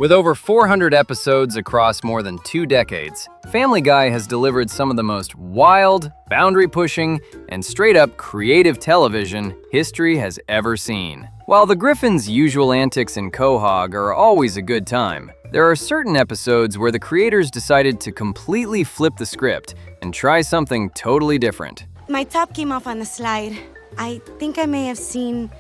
With over 400 episodes across more than 2 decades, Family Guy has delivered some of the most wild, boundary-pushing, and straight-up creative television history has ever seen. While the Griffin's usual antics in Quahog are always a good time, there are certain episodes where the creators decided to completely flip the script and try something totally different. My top came off on the slide. I think I may have seen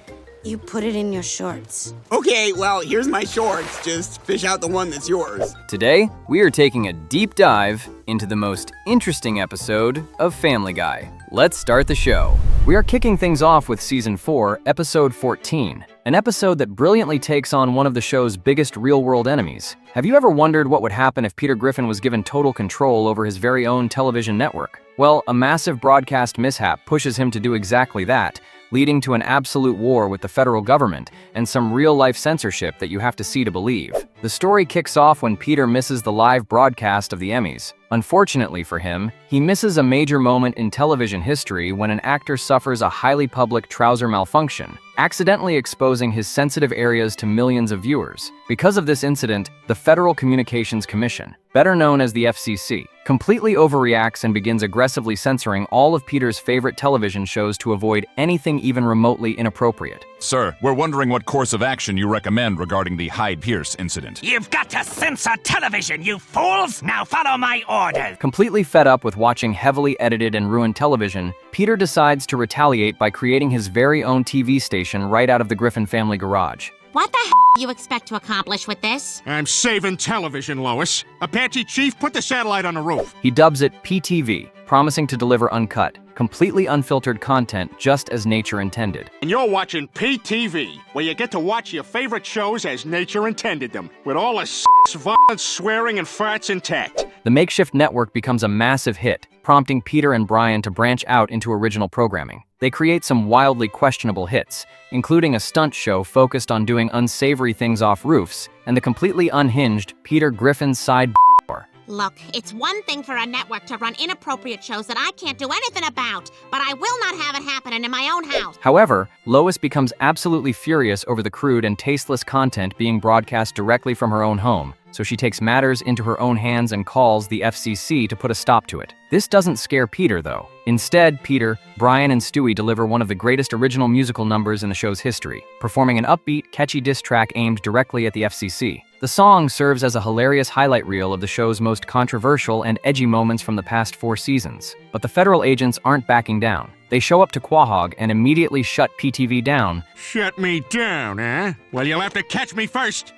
you put it in your shorts. Okay, well, here's my shorts. Just fish out the one that's yours. Today, we are taking a deep dive into the most interesting episode of Family Guy. Let's start the show. We are kicking things off with Season 4, Episode 14, an episode that brilliantly takes on one of the show's biggest real-world enemies. Have you ever wondered what would happen if Peter Griffin was given total control over his very own television network? Well, a massive broadcast mishap pushes him to do exactly that, leading to an absolute war with the federal government and some real-life censorship that you have to see to believe. The story kicks off when Peter misses the live broadcast of the Emmys. Unfortunately for him, he misses a major moment in television history when an actor suffers a highly public trouser malfunction, accidentally exposing his sensitive areas to millions of viewers. Because of this incident, the Federal Communications Commission, better known as the FCC, completely overreacts and begins aggressively censoring all of Peter's favorite television shows to avoid anything even remotely inappropriate. Sir, we're wondering what course of action you recommend regarding the Hyde-Pierce incident. You've got to censor television, you fools! Now follow my orders! Completely fed up with watching heavily edited and ruined television, Peter decides to retaliate by creating his very own TV station right out of the Griffin family garage. What the hell do you expect to accomplish with this? I'm saving television, Lois. Apache Chief, put the satellite on the roof. He dubs it PTV, promising to deliver uncut, completely unfiltered content just as nature intended. And you're watching PTV, where you get to watch your favorite shows as nature intended them, with all the violence, swearing, and farts intact. The makeshift network becomes a massive hit, prompting Peter and Brian to branch out into original programming. They create some wildly questionable hits, including a stunt show focused on doing unsavory things off roofs, and the completely unhinged Peter Griffin's side door. Look, it's one thing for a network to run inappropriate shows that I can't do anything about, but I will not have it happening in my own house. However, Lois becomes absolutely furious over the crude and tasteless content being broadcast directly from her own home, so she takes matters into her own hands and calls the FCC to put a stop to it. This doesn't scare Peter, though. Instead, Peter, Brian, and Stewie deliver one of the greatest original musical numbers in the show's history, performing an upbeat, catchy diss track aimed directly at the FCC. The song serves as a hilarious highlight reel of the show's most controversial and edgy moments from the past 4 seasons. But the federal agents aren't backing down. They show up to Quahog and immediately shut PTV down. Shut me down, eh? Well, you'll have to catch me first.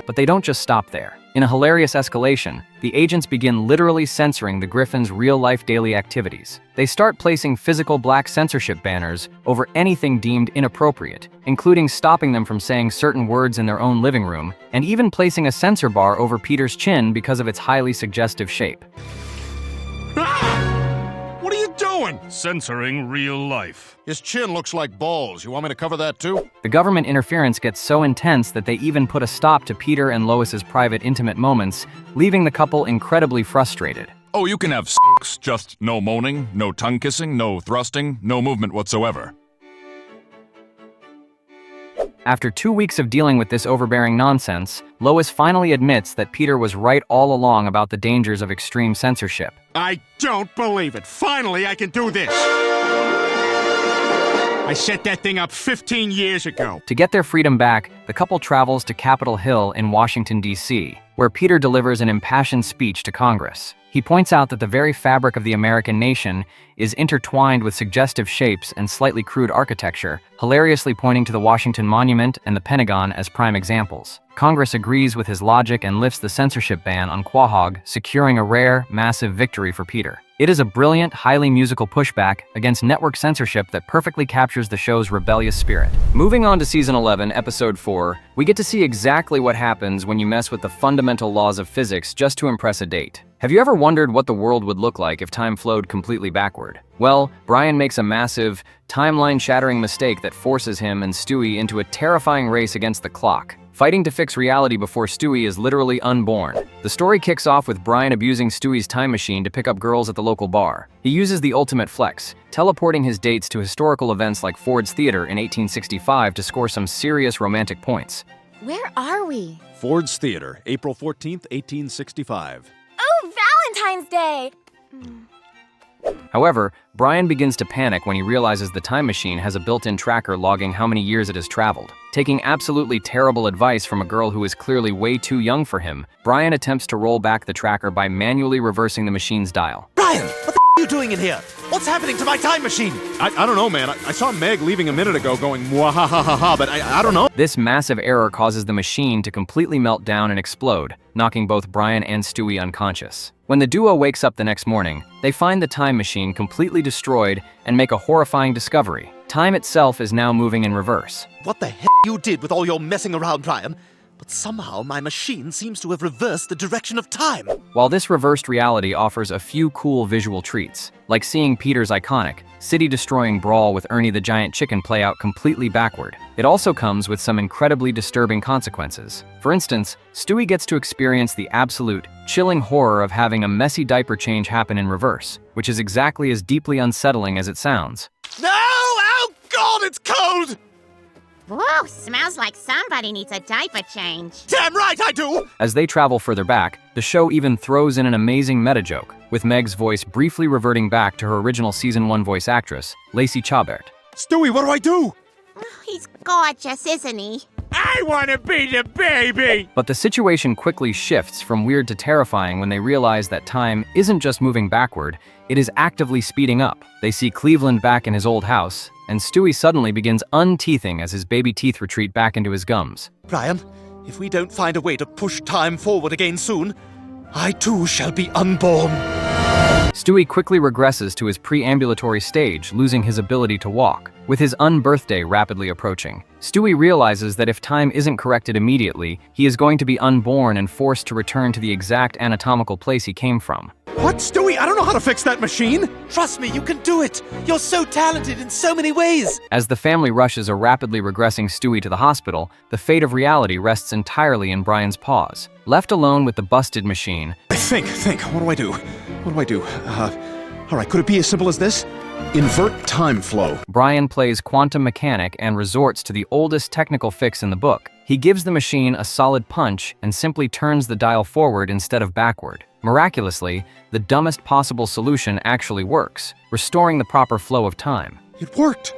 But they don't just stop there. In a hilarious escalation, the agents begin literally censoring the Griffins' real-life daily activities. They start placing physical black censorship banners over anything deemed inappropriate, including stopping them from saying certain words in their own living room, and even placing a censor bar over Peter's chin because of its highly suggestive shape. What are you doing? Censoring real life. His chin looks like balls. You want me to cover that too? The government interference gets so intense that they even put a stop to Peter and Lois's private intimate moments, leaving the couple incredibly frustrated. Oh, you can have sex, just no moaning, no tongue kissing, no thrusting, no movement whatsoever. After 2 weeks of dealing with this overbearing nonsense, Lois finally admits that Peter was right all along about the dangers of extreme censorship. I don't believe it. Finally, I can do this. I set that thing up 15 years ago. To get their freedom back, the couple travels to Capitol Hill in Washington, D.C., where Peter delivers an impassioned speech to Congress. He points out that the very fabric of the American nation is intertwined with suggestive shapes and slightly crude architecture, hilariously pointing to the Washington Monument and the Pentagon as prime examples. Congress agrees with his logic and lifts the censorship ban on Quahog, securing a rare, massive victory for Peter. It is a brilliant, highly musical pushback against network censorship that perfectly captures the show's rebellious spirit. Moving on to Season 11, Episode 4, we get to see exactly what happens when you mess with the fundamental laws of physics just to impress a date. Have you ever wondered what the world would look like if time flowed completely backward? Well, Brian makes a massive, timeline-shattering mistake that forces him and Stewie into a terrifying race against the clock, fighting to fix reality before Stewie is literally unborn. The story kicks off with Brian abusing Stewie's time machine to pick up girls at the local bar. He uses the ultimate flex, teleporting his dates to historical events like Ford's Theater in 1865 to score some serious romantic points. Where are we? Ford's Theater, April 14th, 1865. Oh, Valentine's Day! However, Brian begins to panic when he realizes the time machine has a built-in tracker logging how many years it has traveled. Taking absolutely terrible advice from a girl who is clearly way too young for him, Brian attempts to roll back the tracker by manually reversing the machine's dial. Brian, what the are you doing in here? What's happening to my time machine? I don't know, man. I saw Meg leaving a minute ago going mwahahaha, but I don't know. This massive error causes the machine to completely melt down and explode, knocking both Brian and Stewie unconscious. When the duo wakes up the next morning, they find the time machine completely destroyed and make a horrifying discovery. Time itself is now moving in reverse. What the hell you did with all your messing around, Brian? But somehow my machine seems to have reversed the direction of time. While this reversed reality offers a few cool visual treats, like seeing Peter's iconic, city-destroying brawl with Ernie the Giant Chicken play out completely backward, it also comes with some incredibly disturbing consequences. For instance, Stewie gets to experience the absolute, chilling horror of having a messy diaper change happen in reverse, which is exactly as deeply unsettling as it sounds. No! Oh God, it's cold! Whoa, smells like somebody needs a diaper change. Damn right I do! As they travel further back, the show even throws in an amazing meta-joke, with Meg's voice briefly reverting back to her original Season 1 voice actress, Lacey Chabert. Stewie, what do I do? Oh, he's gorgeous, isn't he? I want to be the baby! But the situation quickly shifts from weird to terrifying when they realize that time isn't just moving backward, it is actively speeding up. They see Cleveland back in his old house, and Stewie suddenly begins unteething as his baby teeth retreat back into his gums. Brian, if we don't find a way to push time forward again soon, I too shall be unborn. Stewie quickly regresses to his preambulatory stage, losing his ability to walk. With his unbirthday rapidly approaching, Stewie realizes that if time isn't corrected immediately, he is going to be unborn and forced to return to the exact anatomical place he came from. What, Stewie? I don't know how to fix that machine. Trust me, you can do it. You're so talented in so many ways. As the family rushes a rapidly regressing Stewie to the hospital, the fate of reality rests entirely in Brian's paws. Left alone with the busted machine, Think. What do I do? All right, could it be as simple as this? Invert time flow. Brian plays quantum mechanic and resorts to the oldest technical fix in the book. He gives the machine a solid punch and simply turns the dial forward instead of backward. Miraculously, the dumbest possible solution actually works, restoring the proper flow of time. It worked.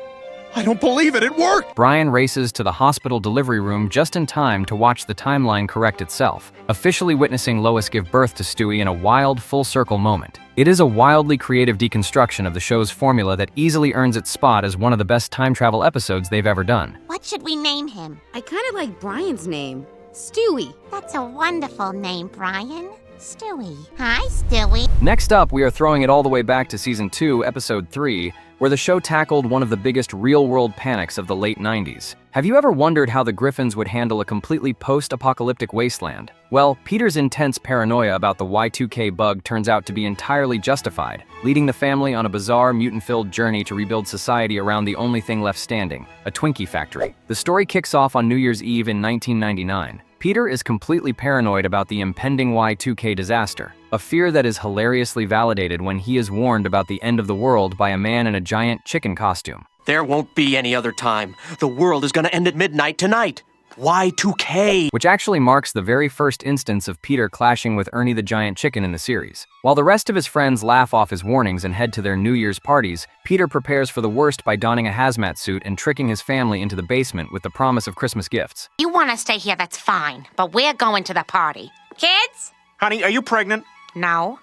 I don't believe it. It worked. Brian races to the hospital delivery room just in time to watch the timeline correct itself, officially witnessing Lois give birth to Stewie in a wild, full-circle moment. It is a wildly creative deconstruction of the show's formula that easily earns its spot as one of the best time travel episodes they've ever done. What should we name him? I kind of like Brian's name, Stewie. That's a wonderful name, Brian. Stewie. Hi, Stewie. Next up, we are throwing it all the way back to Season 2, Episode 3, where the show tackled one of the biggest real-world panics of the late 90s. Have you ever wondered how the Griffins would handle a completely post-apocalyptic wasteland? Well, Peter's intense paranoia about the Y2K bug turns out to be entirely justified, leading the family on a bizarre, mutant-filled journey to rebuild society around the only thing left standing, a Twinkie factory. The story kicks off on New Year's Eve in 1999. Peter is completely paranoid about the impending Y2K disaster, a fear that is hilariously validated when he is warned about the end of the world by a man in a giant chicken costume. There won't be any other time. The world is gonna end at midnight tonight. Y2K! Which actually marks the very first instance of Peter clashing with Ernie the Giant Chicken in the series. While the rest of his friends laugh off his warnings and head to their New Year's parties, Peter prepares for the worst by donning a hazmat suit and tricking his family into the basement with the promise of Christmas gifts. You want to stay here, that's fine, but we're going to the party. Kids? Honey, are you pregnant? No.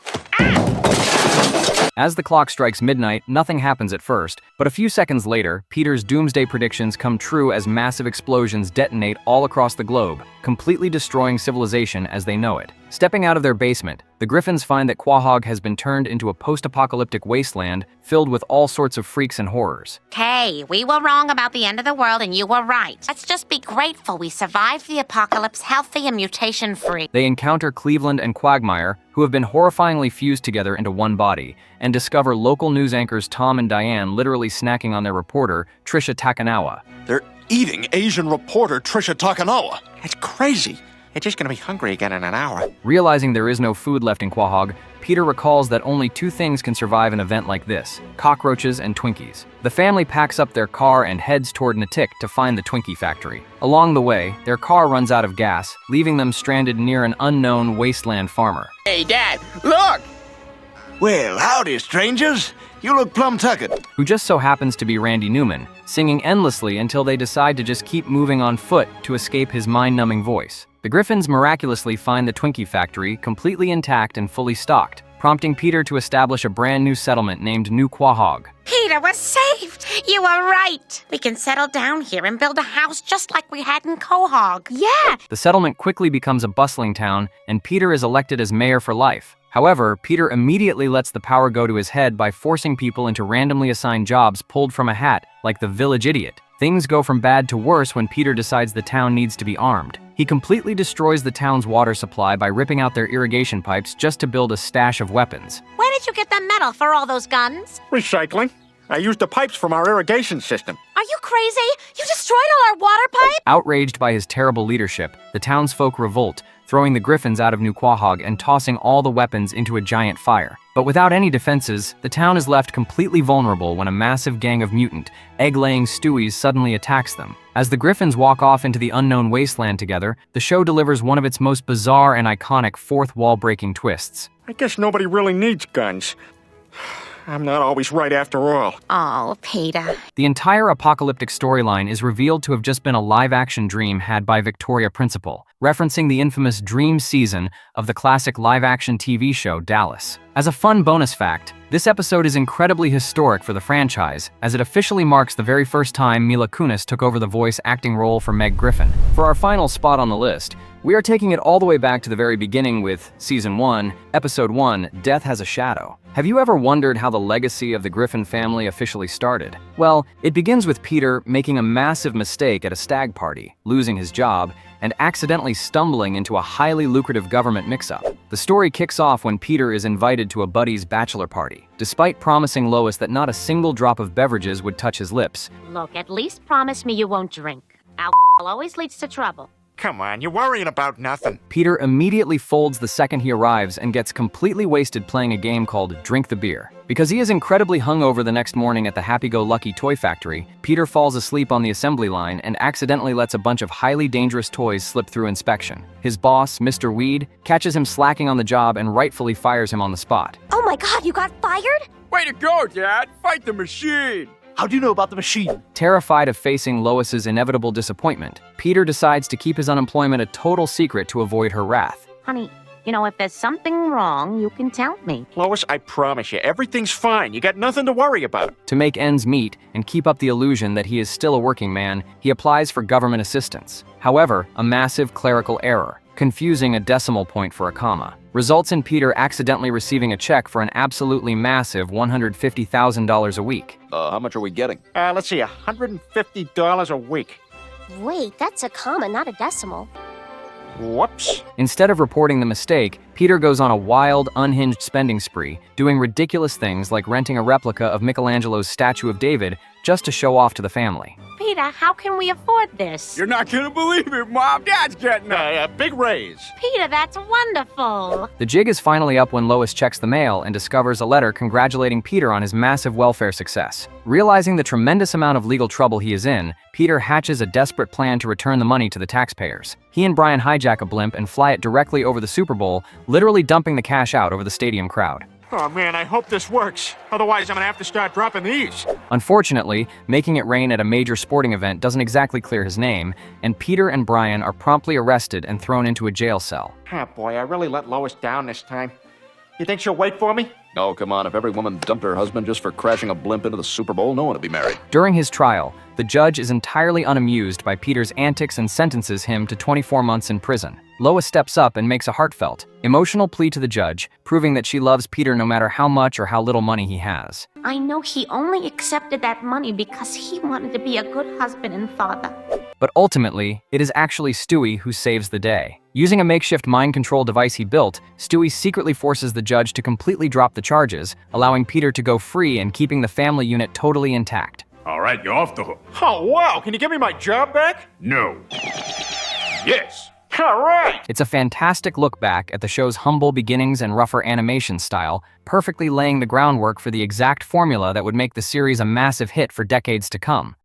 As the clock strikes midnight, nothing happens at first, but a few seconds later, Peter's doomsday predictions come true as massive explosions detonate all across the globe, completely destroying civilization as they know it. Stepping out of their basement, the Griffins find that Quahog has been turned into a post-apocalyptic wasteland filled with all sorts of freaks and horrors. Okay, we were wrong about the end of the world and you were right. Let's just be grateful we survived the apocalypse healthy and mutation-free. They encounter Cleveland and Quagmire, who have been horrifyingly fused together into one body, and discover local news anchors Tom and Diane literally snacking on their reporter, Trisha Takanawa. They're eating Asian reporter Trisha Takanawa. That's crazy. You're just gonna be hungry again in an hour. Realizing there is no food left in Quahog, Peter recalls that only two things can survive an event like this: cockroaches and Twinkies. The family packs up their car and heads toward Natik to find the Twinkie factory. Along the way, their car runs out of gas, leaving them stranded near an unknown wasteland farmer. Hey, Dad, look! Well, howdy, strangers. You look plumb tuckered. Who just so happens to be Randy Newman, singing endlessly until they decide to just keep moving on foot to escape his mind-numbing voice. The Griffins miraculously find the Twinkie factory completely intact and fully stocked, prompting Peter to establish a brand new settlement named New Quahog. Peter, we're saved! You were right! We can settle down here and build a house just like we had in Quahog. Yeah! The settlement quickly becomes a bustling town, and Peter is elected as mayor for life. However, Peter immediately lets the power go to his head by forcing people into randomly assigned jobs pulled from a hat, like the village idiot. Things go from bad to worse when Peter decides the town needs to be armed. He completely destroys the town's water supply by ripping out their irrigation pipes just to build a stash of weapons. Where did you get the metal for all those guns? Recycling. I used the pipes from our irrigation system. Are you crazy? You destroyed all our water pipe? Outraged by his terrible leadership, the townsfolk revolt, throwing the Griffins out of New Quahog and tossing all the weapons into a giant fire. But without any defenses, the town is left completely vulnerable when a massive gang of mutant, egg-laying Stewies suddenly attacks them. As the Griffins walk off into the unknown wasteland together, the show delivers one of its most bizarre and iconic fourth wall-breaking twists. I guess nobody really needs guns. I'm not always right after all. Oh, Peter. The entire apocalyptic storyline is revealed to have just been a live-action dream had by Victoria Principal, referencing the infamous Dream season of the classic live-action TV show Dallas. As a fun bonus fact, this episode is incredibly historic for the franchise, as it officially marks the very first time Mila Kunis took over the voice acting role for Meg Griffin. For our final spot on the list, we are taking it all the way back to the very beginning with Season 1, Episode 1, Death Has a Shadow. Have you ever wondered how the legacy of the Griffin family officially started? Well, it begins with Peter making a massive mistake at a stag party, losing his job, and accidentally stumbling into a highly lucrative government mix-up. The story kicks off when Peter is invited to a buddy's bachelor party. Despite promising Lois that not a single drop of beverages would touch his lips. Look, at least promise me you won't drink. Alcohol always leads to trouble. Come on, you're worrying about nothing. Peter immediately folds the second he arrives and gets completely wasted playing a game called Drink the Beer. Because he is incredibly hungover the next morning at the Happy-Go-Lucky toy factory, Peter falls asleep on the assembly line and accidentally lets a bunch of highly dangerous toys slip through inspection. His boss, Mr. Weed, catches him slacking on the job and rightfully fires him on the spot. Oh my god, you got fired? Way to go, Dad! Fight the machine! How do you know about the machine? Terrified of facing Lois's inevitable disappointment, Peter decides to keep his unemployment a total secret to avoid her wrath. Honey, you know, if there's something wrong, you can tell me. Lois, I promise you, everything's fine. You got nothing to worry about. To make ends meet and keep up the illusion that he is still a working man, he applies for government assistance. However, a massive clerical error, confusing a decimal point for a comma, results in Peter accidentally receiving a check for an absolutely massive $150,000 a week. How much are we getting? Let's see, $150 a week. Wait, that's a comma, not a decimal. Whoops. Instead of reporting the mistake, Peter goes on a wild, unhinged spending spree, doing ridiculous things like renting a replica of Michelangelo's statue of David just to show off to the family. Peter, how can we afford this? You're not gonna believe it, Mom! Dad's getting A big raise. Peter, that's wonderful. The jig is finally up when Lois checks the mail and discovers a letter congratulating Peter on his massive welfare success. Realizing the tremendous amount of legal trouble he is in, Peter hatches a desperate plan to return the money to the taxpayers. He and Brian hijack a blimp and fly it directly over the Super Bowl, literally dumping the cash out over the stadium crowd. Oh man, I hope this works. Otherwise, I'm gonna have to start dropping these. Unfortunately, making it rain at a major sporting event doesn't exactly clear his name, and Peter and Brian are promptly arrested and thrown into a jail cell. Oh boy, I really let Lois down this time. You think she'll wait for me? Oh, come on. If every woman dumped her husband just for crashing a blimp into the Super Bowl, no one would be married. During his trial, the judge is entirely unamused by Peter's antics and sentences him to 24 months in prison. Lois steps up and makes a heartfelt, emotional plea to the judge, proving that she loves Peter no matter how much or how little money he has. I know he only accepted that money because he wanted to be a good husband and father. But ultimately, it is actually Stewie who saves the day. Using a makeshift mind control device he built, Stewie secretly forces the judge to completely drop the charges, allowing Peter to go free and keeping the family unit totally intact. All right, you're off the hook. Oh wow, can you give me my job back? No. Yes. Correct! It's a fantastic look back at the show's humble beginnings and rougher animation style, perfectly laying the groundwork for the exact formula that would make the series a massive hit for decades to come.